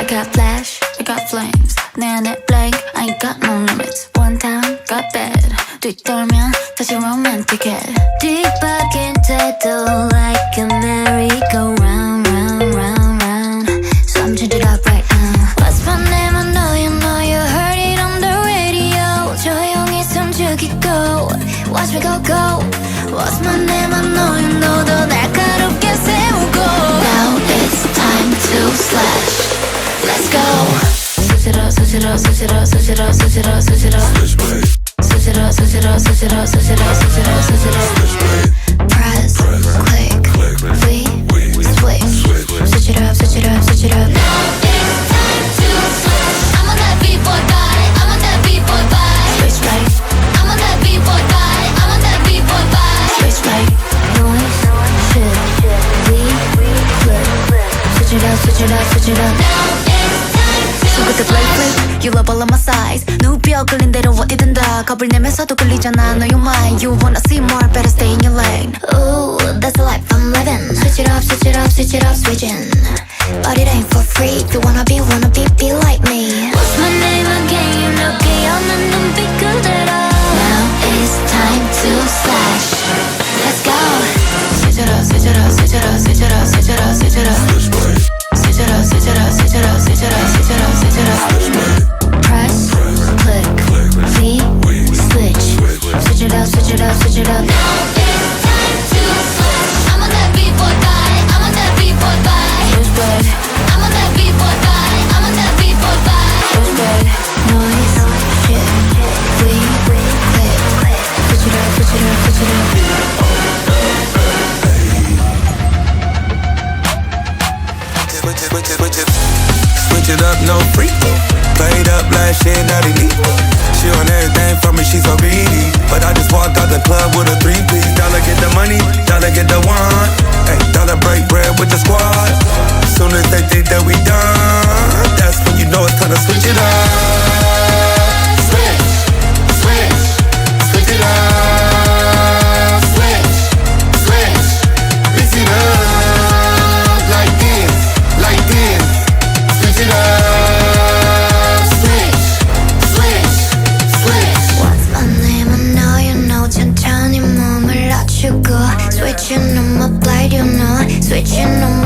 got flash, I got flames. 내 안에 blank, I ain't got no limits. One time, got bad. 뒤돌면 다시 romantic해. 뒤바뀐데도 like a merry-go-round, round, round, round. So I'm changing it up right now. What's my name? I know you heard it on the radio. 조용히 숨죽이고 watch me go go. What's my name? I know you know 더 날카롭게 세우고. Now it's time to slash. Let's go. Switch it up, switch it up, switch it up, switch it up, switch it up, switch it up. Switchblade. Switch it up, switch it up, switch it up, switch it up, switch it up, switch it up. Switchblade. Press, click, we switch. Switch it up, switch it up, switch it up. Now it's time to switch. I'm on that B-boy vibe. I'm on that B-boy vibe. Switchblade. I'm on that B-boy vibe. I'm on that B-boy vibe. Switchblade. Noise, shit, we flip. Switch it up, switch it up, switch it up. Now it's time to switch. With the blade, you love all of my size. 누비어 끌린 대로 어디든 다 겁을 내면서도 끌리잖아. No you mine. You wanna see more, better stay in your lane. Ooh, that's the life I'm living. Switch it up, switch it up, switch it up, switching. But it ain't for free. If you wanna be like me. What's my name again? You know 깨어난 눈빛 그대로. Now it's time to slash. Let's go. Switch it up, switch it up, switch it up, switch it up, switch it up, switch it up. Switch it up, switch it up, switch it up, switch it up, switch it up, switch it up. Press, click, we switch. Switch it up, switch it up, switch it up. Now it's time to switch. I'm on that B-boy vibe. I'm on that B-boy vibe. Switchblade. I'm on that B-boy vibe. I'm on that B-boy vibe. Switchblade. Noise, shit, we flip. Switch it up, switch it up, switch it up. Switch it up, no free. Played up last shit, not elite. She on everything from me, she so greedy. But I just walked out the club with a 3-piece. Dollar get the money, dollar get the wine. Hey, dollar break bread with the squad. Soon as they think that we done, that's when you know it's time to switch it up. Switch, switch, switch it up. Switch, switch, mix it up. Like this, like this. Switch it up. Switch, switch, switch. What's my name? I know you know. 천천히 몸을 낮추고 Switching on my blade, you know. Switching on